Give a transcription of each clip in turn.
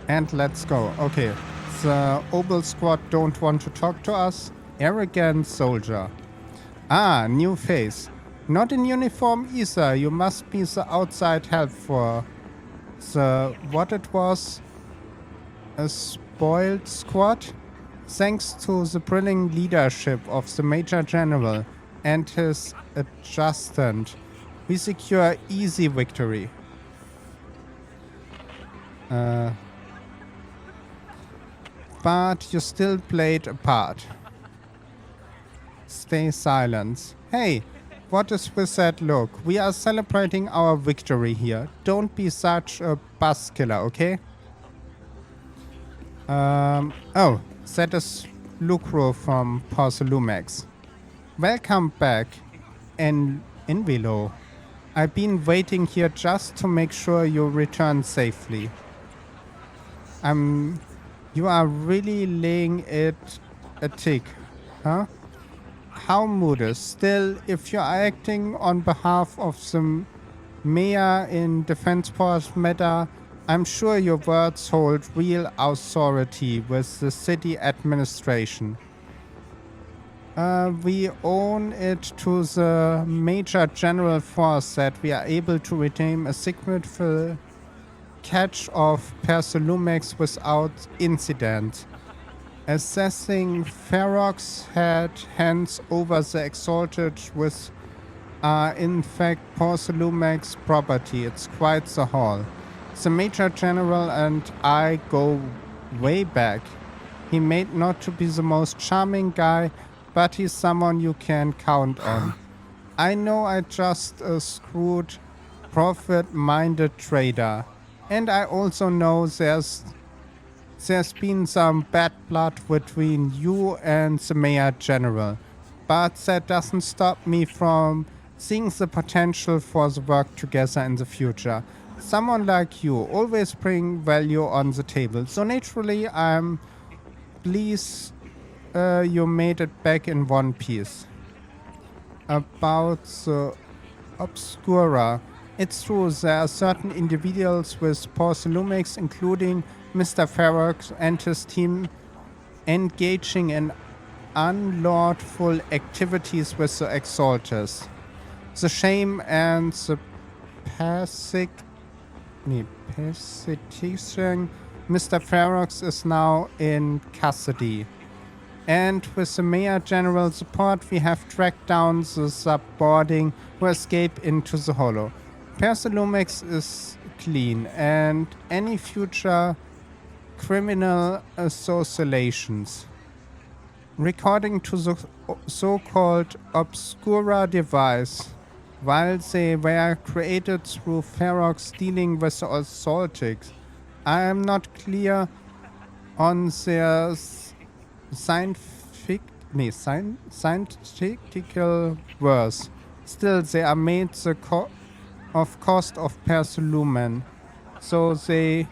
And let's go. Okay. The Obel squad don't want to talk to us. Arrogant soldier. Ah, new face. Not in uniform either. You must be the outside help for the what it was? A spoiled squad? Thanks to the brilliant leadership of the Major General and his adjutant, we secure easy victory. But you still played a part. Stay silent. Hey, what is with that look? We are celebrating our victory here. Don't be such a buzz killer, okay? Oh, that is Lucro from Porcelumex. Welcome back, Invilo. I've been waiting here just to make sure you return safely. You are really laying it a tick, huh? How modest. Still, if you are acting on behalf of the mayor in Defense Force matter, I'm sure your words hold real authority with the city administration. We own it to the Major General Force that we are able to retain a significant catch of Porcelumex without incident. Assessing Ferox had hands over the Exalted with in fact Porcelumex property. It's quite the haul. The Major General and I go way back. He may not to be the most charming guy, but he's someone you can count on. I know I just a screwed, profit-minded trader. And I also know there's been some bad blood between you and the Mayor General. But that doesn't stop me from seeing the potential for the work together in the future. Someone like you always bring value on the table. So naturally, I'm pleased you made it back in one piece. About the Obscura. It's true, there are certain individuals with Porcelumex, including Mr. Ferox and his team, engaging in unlawful activities with the Exalters. The shame and the persecution. Mr. Ferox is now in custody. And with the Mayor General's support, we have tracked down the subboarding who escaped into the Hollow. Porcelumex is clean, and any future criminal associations. According to the so-called Obscura device, while they were created through Ferox dealing with the Assaultics, I am not clear on their scientific worth. Still, they are made the cost of Porcelumen, so they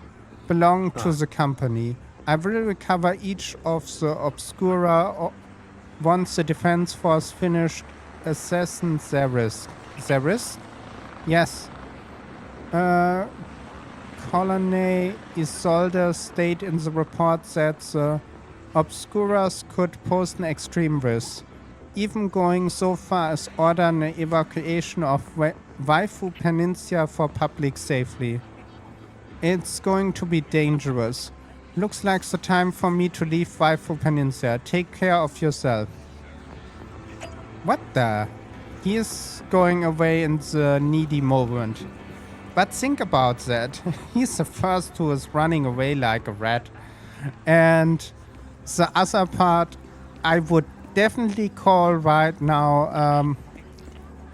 belong to the company. I will recover each of the Obscura once the Defense Force finished assessing their risk. Their risk? Yes. Colonel Isolde stated in the report that the Obscuras could pose an extreme risk, even going so far as order an evacuation of Waifu Peninsula for public safety. It's going to be dangerous. Looks like the time for me to leave Waifu Peninsula. Take care of yourself. What the? He is going away in the needy moment. But think about that. He's the first who is running away like a rat. And the other part, I would definitely call right now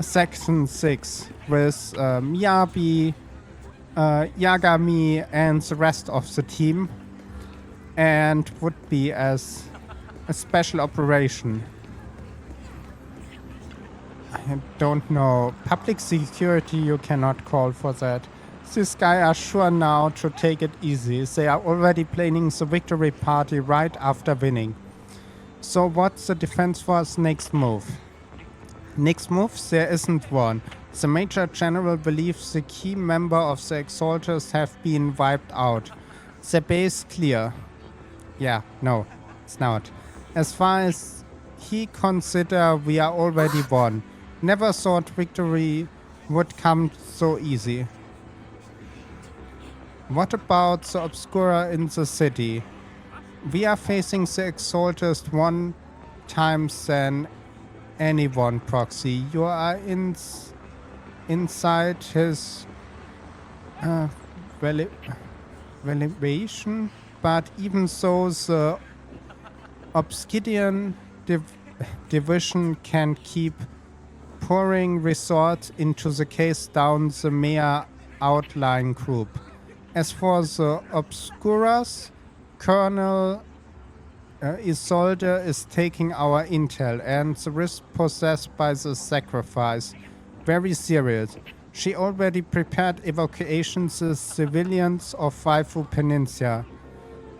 Section 6 with Miyabi, Yagami, and the rest of the team. And would be as a special operation. I don't know. Public security, you cannot call for that. This guy are sure now to take it easy. They are already planning the victory party right after winning. So what's the Defense Force next move? Next move? There isn't one. The Major General believes the key member of the Exalters have been wiped out. The base clear. Yeah, no, it's not. As far as he consider, we are already won. Never thought victory would come so easy. What about the Obscura in the city? We are facing the Exaltist one times than anyone, Proxy. You are inside his valuation, but even so, the Obsidian division can keep pouring resources into the case down the mere outlying group. As for the Obscuras, Colonel Isolde is taking our intel and the risk possessed by the sacrifice very serious. She already prepared evacuations of civilians of Waifu Peninsula.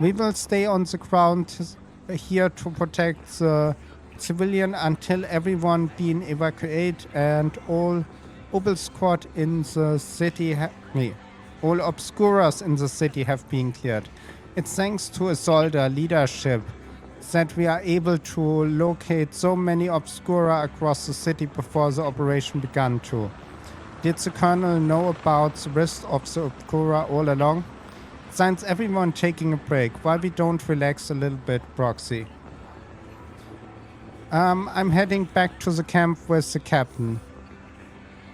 We will stay on the ground here to protect the civilian until everyone been evacuated and all Obscuras in the city all Obscuras in the city have been cleared. It's thanks to Isolde leadership that we are able to locate so many Obscura across the city before the operation began too. Did the Colonel know about the rest of the Obscura all along? Since everyone taking a break, why we don't relax a little bit, Proxy? I'm heading back to the camp with the captain.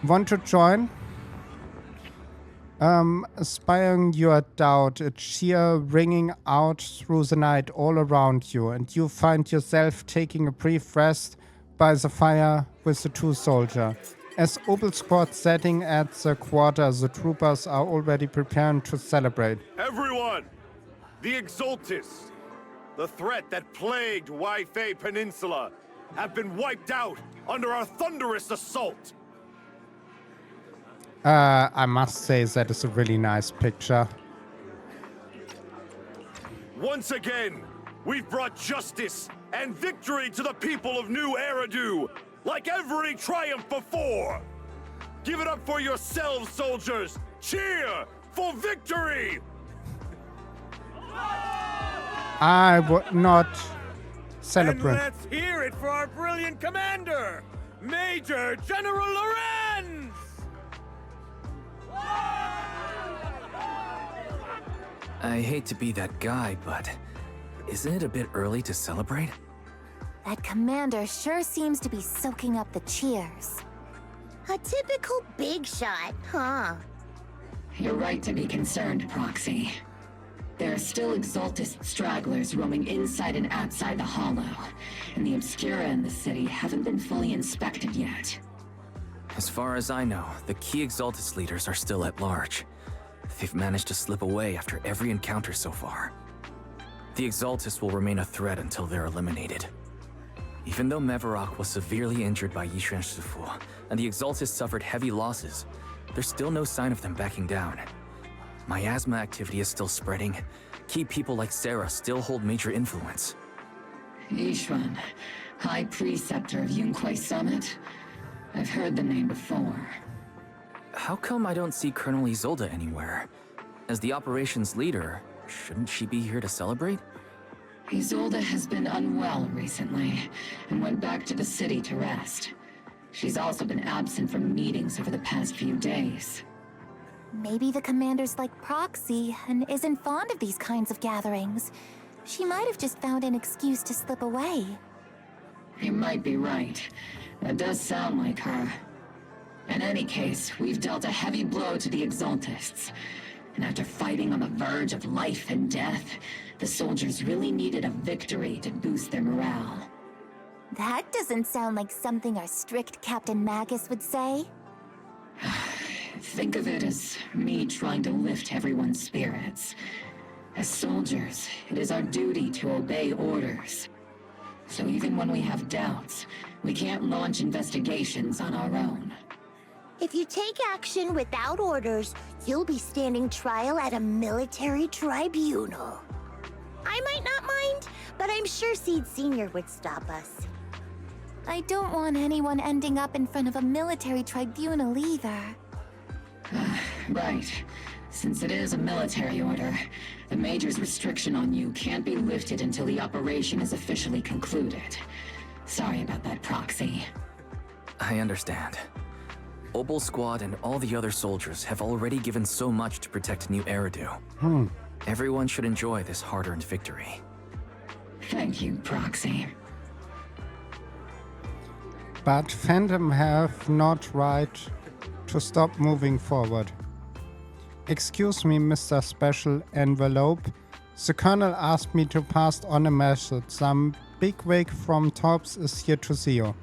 Want to join? Aspiring your doubt, a cheer ringing out through the night all around you, and you find yourself taking a brief rest by the fire with the two soldiers. As Opal Squad setting at the quarter, the troopers are already preparing to celebrate. Everyone! The Exaltists, the threat that plagued Waifei Peninsula, have been wiped out under our thunderous assault! I must say that is a really nice picture. Once again, we've brought justice and victory to the people of New Eridu, like every triumph before! Give it up for yourselves, soldiers! Cheer for victory! I would not celebrate. And let's hear it for our brilliant commander, Major General Lorenz! I hate to be that guy, but isn't it a bit early to celebrate? That commander sure seems to be soaking up the cheers. A typical big shot, huh? You're right to be concerned, Proxy. There are still Exaltist stragglers roaming inside and outside the Hollow, and the Obscura in the city haven't been fully inspected yet. As far as I know, the key Exaltist leaders are still at large. They've managed to slip away after every encounter so far. The Exaltists will remain a threat until they're eliminated. Even though Mevarok was severely injured by Yishuan Shifu, and the Exaltists suffered heavy losses, there's still no sign of them backing down. Miasma activity is still spreading. Key people like Sarah still hold major influence. Yishuan, High Preceptor of Yunquai Summit? I've heard the name before. How come I don't see Colonel Isolde anywhere? As the operations leader, shouldn't she be here to celebrate? Isolde has been unwell recently, and went back to the city to rest. She's also been absent from meetings over the past few days. Maybe the commander's like Proxy and isn't fond of these kinds of gatherings. She might have just found an excuse to slip away. You might be right. That does sound like her. In any case, we've dealt a heavy blow to the Exaltists. And after fighting on the verge of life and death, the soldiers really needed a victory to boost their morale. That doesn't sound like something our strict Captain Magus would say. Think of it as me trying to lift everyone's spirits. As soldiers, it is our duty to obey orders. So even when we have doubts, we can't launch investigations on our own. If you take action without orders, you'll be standing trial at a military tribunal. I might not mind, but I'm sure Seed Sr. would stop us. I don't want anyone ending up in front of a military tribunal either. Right. Since it is a military order, the Major's restriction on you can't be lifted until the operation is officially concluded. Sorry about that, Proxy. I understand. Obol Squad and all the other soldiers have already given so much to protect New Eridu. Everyone should enjoy this hard-earned victory. Thank you, Proxy. But Phantom have not right to stop moving forward. Excuse me, Mr. Special Envelope. The Colonel asked me to pass on a message. Some bigwig from Tops is here to see you.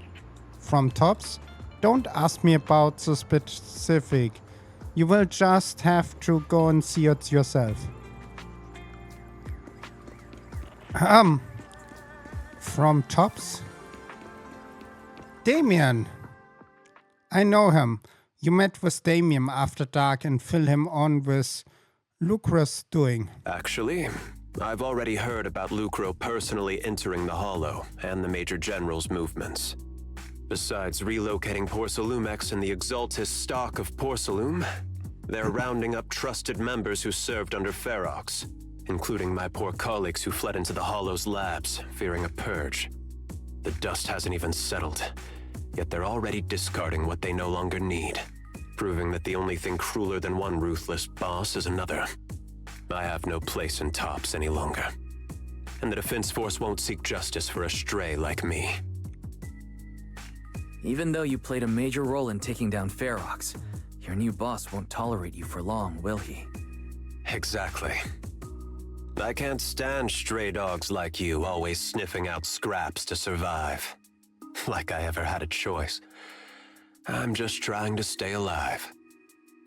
From Tops? Don't ask me about the specific. You will just have to go and see it yourself. From Tops? Damien! I know him. You met with Damien after dark and fill him on with Lucro's doing. Actually, I've already heard about Lucro personally entering the Hollow and the Major General's movements. Besides relocating Porcelumex and the Exaltis stock of Porcelume, they're rounding up trusted members who served under Ferox, including my poor colleagues who fled into the Hollow's labs, fearing a purge. The dust hasn't even settled, yet they're already discarding what they no longer need, proving that the only thing crueler than one ruthless boss is another. I have no place in Tops any longer, and the Defense Force won't seek justice for a stray like me. Even though you played a major role in taking down Ferox, your new boss won't tolerate you for long, will he? Exactly. I can't stand stray dogs like you always sniffing out scraps to survive. Like I ever had a choice. I'm just trying to stay alive.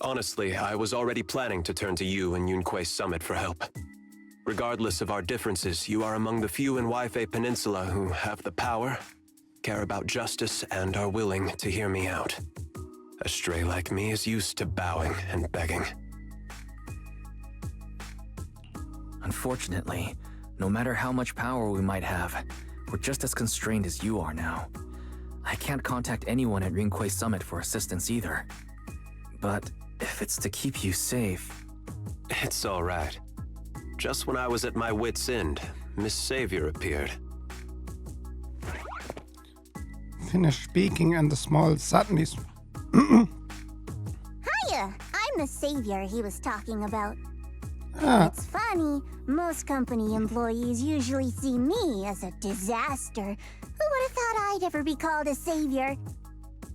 Honestly, I was already planning to turn to you and Yunque Summit for help. Regardless of our differences, you are among the few in Waifei Peninsula who have the power, care about justice, and are willing to hear me out. A stray like me is used to bowing and begging. Unfortunately, no matter how much power we might have, we're just as constrained as you are now. I can't contact anyone at Yunque Summit for assistance either. But if it's to keep you safe... It's all right. Just when I was at my wit's end, Miss Savior appeared. Finished speaking and the small suddenly... Hiya! I'm the savior he was talking about. It's funny, most company employees usually see me as a disaster. Who would have thought I'd ever be called a savior?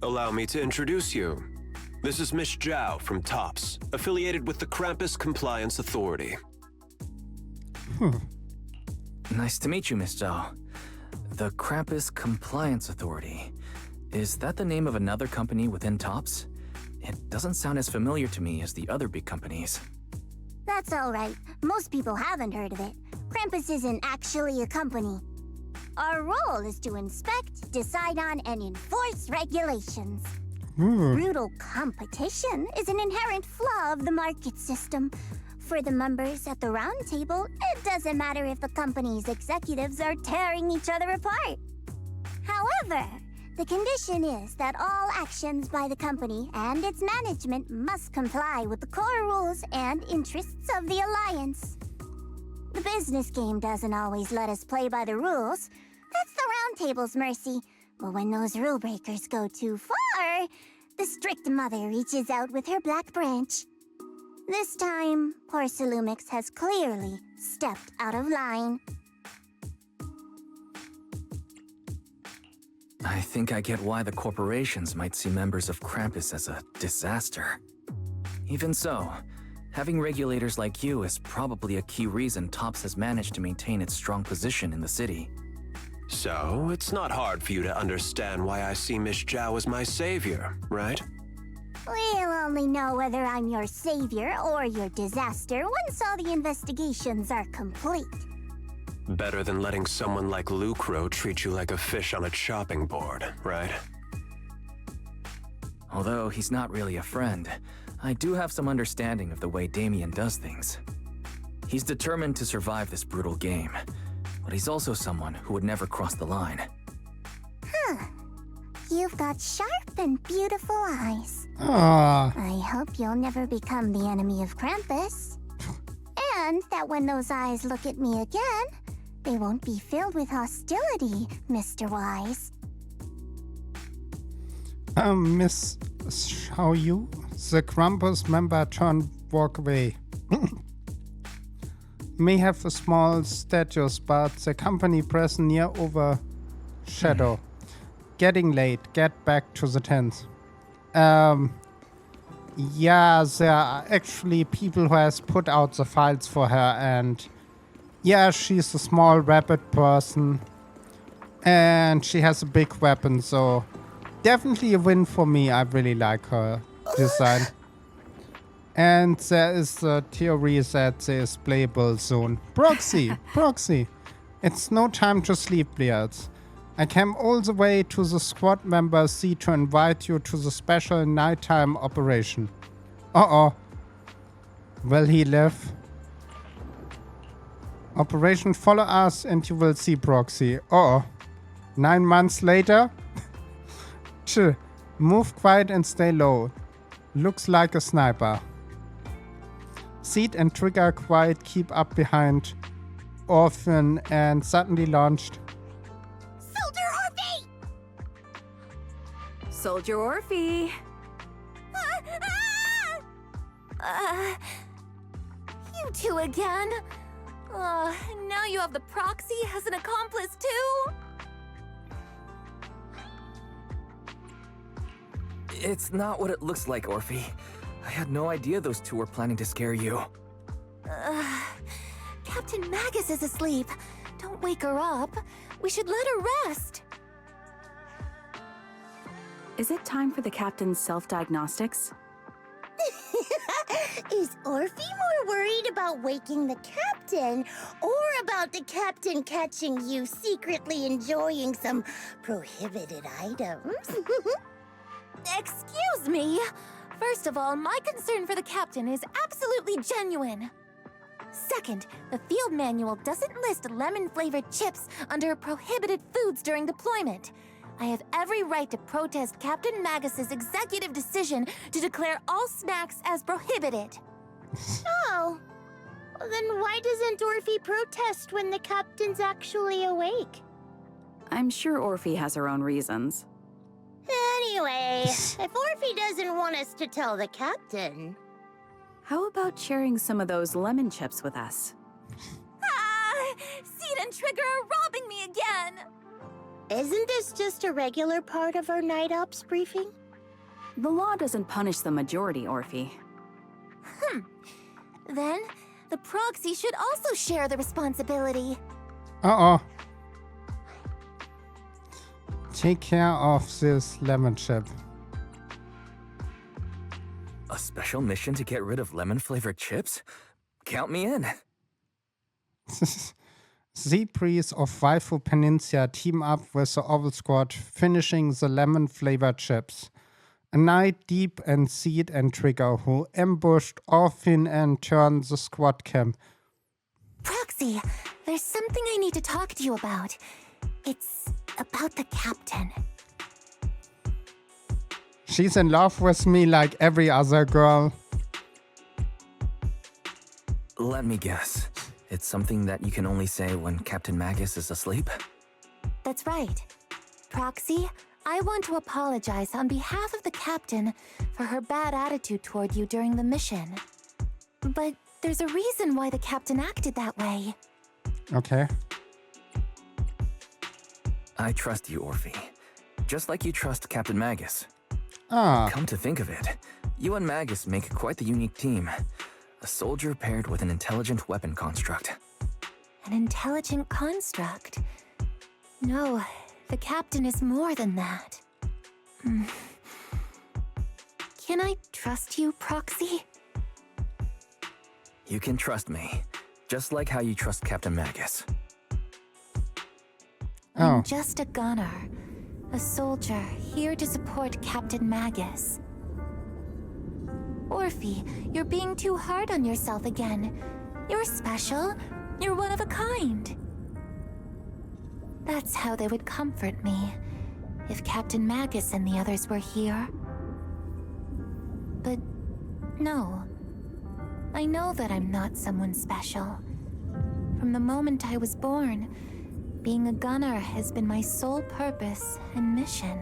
Allow me to introduce you. This is Miss Zhao from Tops, affiliated with the Krampus Compliance Authority. Nice to meet you, Miss Zhao. The Krampus Compliance Authority. Is that the name of another company within Tops? It doesn't sound as familiar to me as the other big companies. That's all right. Most people haven't heard of it. Krampus isn't actually a company. Our role is to inspect, decide on, and enforce regulations. Brutal competition is an inherent flaw of the market system. For the members at the round table, it doesn't matter if the company's executives are tearing each other apart. However, the condition is that all actions by the company and its management must comply with the core rules and interests of the Alliance. The business game doesn't always let us play by the rules. That's the round table's mercy. But when those rule breakers go too far, the strict mother reaches out with her black branch. This time, Porcelumix has clearly stepped out of line. I think I get why the corporations might see members of Krampus as a disaster. Even so, having regulators like you is probably a key reason Tops has managed to maintain its strong position in the city. So, it's not hard for you to understand why I see Miss Zhao as my savior, right? We'll only know whether I'm your savior or your disaster once all the investigations are complete. Better than letting someone like Lucro treat you like a fish on a chopping board, right? Although he's not really a friend, I do have some understanding of the way Damien does things. He's determined to survive this brutal game, but he's also someone who would never cross the line. You've got sharp and beautiful eyes. Ah, I hope you'll never become the enemy of Krampus. And that when those eyes look at me again, they won't be filled with hostility, Mr. Wise. Miss HoYoverse, the Krampus member turned walk away. May have a small status, but the company present near overshadow. Getting late. Get back to the tent. Yeah, there are actually people who has put out the files for her, and yeah, she's a small rapid person, and she has a big weapon, so definitely a win for me. I really like her design. And there is the theory that there is playable soon. Proxy. It's no time to sleep, players. I came all the way to the squad member seat to invite you to the special nighttime operation. Uh-oh. Will he live? Operation Follow Us and you will see Proxy. Uh-oh. 9 months later? Move quiet and stay low. Looks like a sniper. Seat and trigger quiet, keep up behind Orphan and suddenly launched. Soldier Orphie! Soldier Orphie! You two again? Now you have the proxy as an accomplice too? It's not what it looks like, Orphie. I had no idea those two were planning to scare you. Captain Magus is asleep. Don't wake her up. We should let her rest. Is it time for the captain's self-diagnostics? Is Orphie more worried about waking the captain or about the captain catching you secretly enjoying some prohibited items? Excuse me. First of all, my concern for the captain is absolutely genuine. Second, the field manual doesn't list lemon-flavored chips under prohibited foods during deployment. I have every right to protest Captain Magus's executive decision to declare all snacks as prohibited. Oh. Well, then why doesn't Orphie protest when the captain's actually awake? I'm sure Orphie has her own reasons. Anyway, if Orphie doesn't want us to tell the captain... How about sharing some of those lemon chips with us? Seed and Trigger are robbing me again! Isn't this just a regular part of our night ops briefing? The law doesn't punish the majority, Orphie. Then, the proxy should also share the responsibility. Uh-oh. Take care of this lemon chip. A special mission to get rid of lemon-flavored chips? Count me in. Zeebreeze of Waifu Peninsula team up with the Oval Squad, finishing the lemon-flavored chips. A night deep and Seed and Trigger who ambushed Orphin and turned the squad camp. Proxy, there's something I need to talk to you about. It's about the captain. She's in love with me like every other girl. Let me guess. It's something that you can only say when Captain Magus is asleep? That's right. Proxy, I want to apologize on behalf of the captain for her bad attitude toward you during the mission. But there's a reason why the captain acted that way. Okay. I trust you, Orphie. Just like you trust Captain Magus. Ah. Come to think of it, you and Magus make quite the unique team. A soldier paired with an intelligent weapon construct. An intelligent construct? No, the captain is more than that. Can I trust you, Proxy? You can trust me, just like how you trust Captain Magus. I'm just a gunner. A soldier here to support Captain Magus. Orphie, you're being too hard on yourself again. You're special. You're one of a kind. That's how they would comfort me. If Captain Magus and the others were here. But no. I know that I'm not someone special. From the moment I was born, being a gunner has been my sole purpose and mission.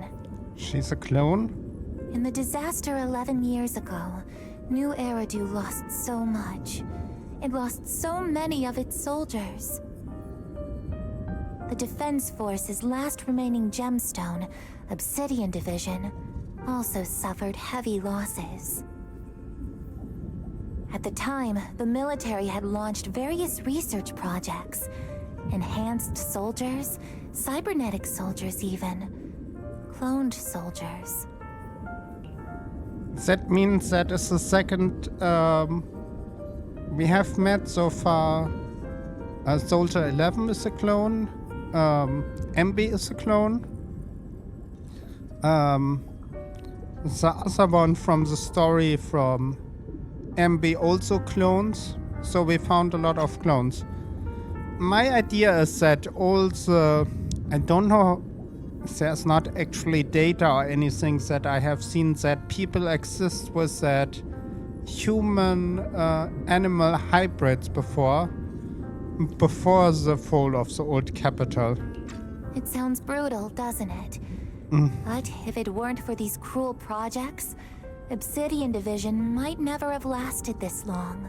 She's a clone? In the disaster 11 years ago, New Eridu lost so much. It lost so many of its soldiers. The Defense Force's last remaining gemstone, Obsidian Division, also suffered heavy losses. At the time, the military had launched various research projects. Enhanced soldiers, cybernetic soldiers even. Cloned soldiers. That means that is the second we have met so far. Soldier 11 is a clone. MB is a clone. The other one from the story from MB also clones. So we found a lot of clones. My idea is that all the... I don't know... There's not actually data or anything that I have seen that people exist with that human-animal hybrids before the fall of the old capital. It sounds brutal, doesn't it? But if it weren't for these cruel projects, Obsidian Division might never have lasted this long.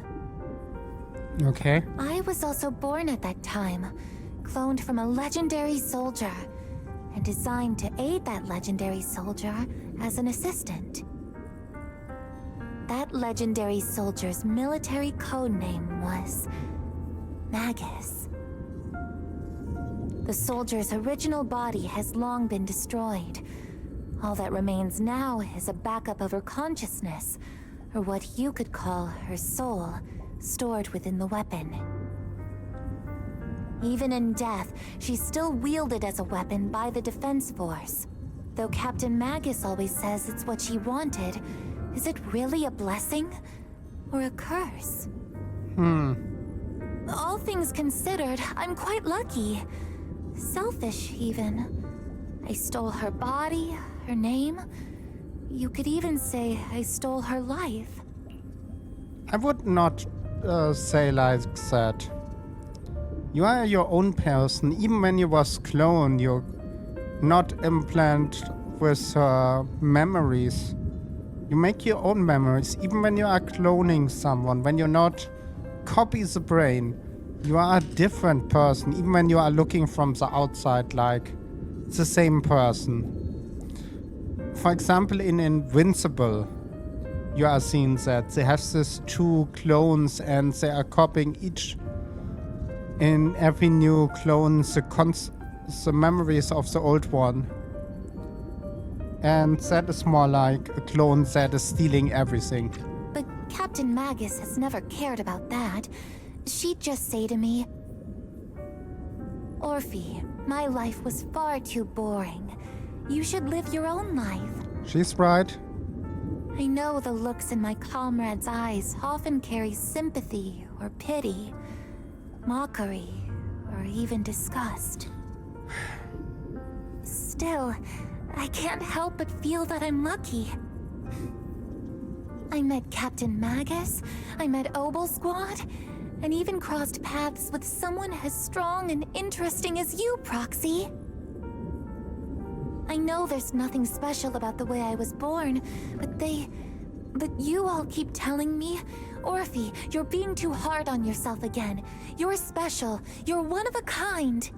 Okay. I was also born at that time, cloned from a legendary soldier, and designed to aid that legendary soldier as an assistant. That legendary soldier's military codename was Magus. The soldier's original body has long been destroyed. All that remains now is a backup of her consciousness, or what you could call her soul, stored within the weapon. Even in death, she's still wielded as a weapon by the Defense Force. Though Captain Magus always says it's what she wanted, is it really a blessing? Or a curse? All things considered, I'm quite lucky. Selfish, even. I stole her body, her name. You could even say I stole her life. I would not say like that. You are your own person. Even when you was cloned, you're not implanted with memories. You make your own memories. Even when you are cloning someone, when you're not copy the brain, you are a different person. Even when you are looking from the outside like the same person. For example, in Invincible, you are seeing that they have these two clones and they are copying each in every new clone the memories of the old one. And that is more like a clone that is stealing everything. But Captain Magus has never cared about that. She'd just say to me, Orphie, my life was far too boring. You should live your own life. She's right. I know the looks in my comrades' eyes often carry sympathy or pity, mockery, or even disgust. Still, I can't help but feel that I'm lucky. I met Captain Magus, I met Obel Squad, and even crossed paths with someone as strong and interesting as you, Proxy. I know there's nothing special about the way I was born, but you all keep telling me, Orphie, you're being too hard on yourself again. You're special. You're one of a kind.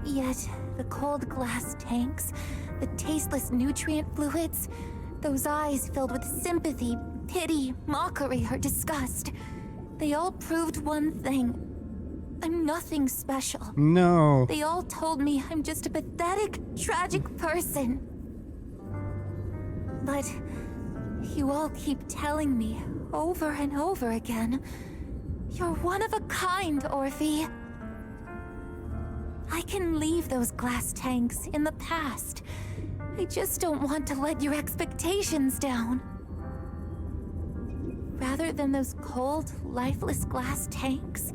Yet, the cold glass tanks, the tasteless nutrient fluids, those eyes filled with sympathy, pity, mockery, or disgust, they all proved one thing. I'm nothing special. No. They all told me I'm just a pathetic, tragic person. But you all keep telling me over and over again, you're one of a kind, Orphie. I can leave those glass tanks in the past. I just don't want to let your expectations down. Rather than those cold, lifeless glass tanks,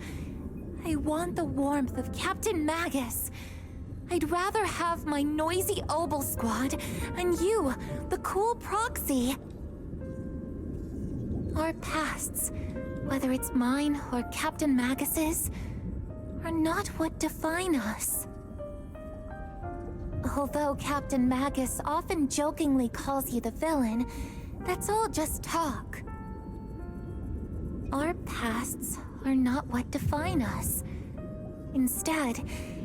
I want the warmth of Captain Magus. I'd rather have my noisy Obel squad and you, the cool proxy. Our pasts, whether it's mine or Captain Magus's, are not what define us. Although Captain Magus often jokingly calls you the villain, that's all just talk. Our pasts are not what define us. Instead,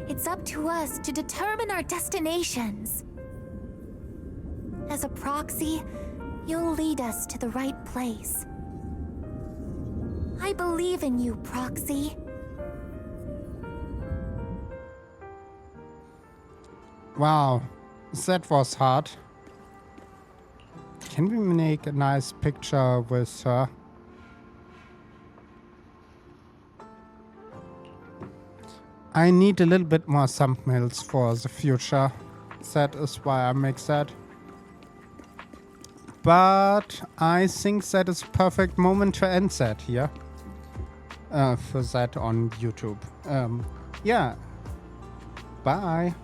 it's up to us to determine our destinations. As a proxy, you'll lead us to the right place. I believe in you, proxy. Wow, that was hard. Can we make a nice picture with her? I need a little bit more thumbnails for the future. That is why I make that. But I think that is a perfect moment to end that here. For that on YouTube. Yeah. Bye.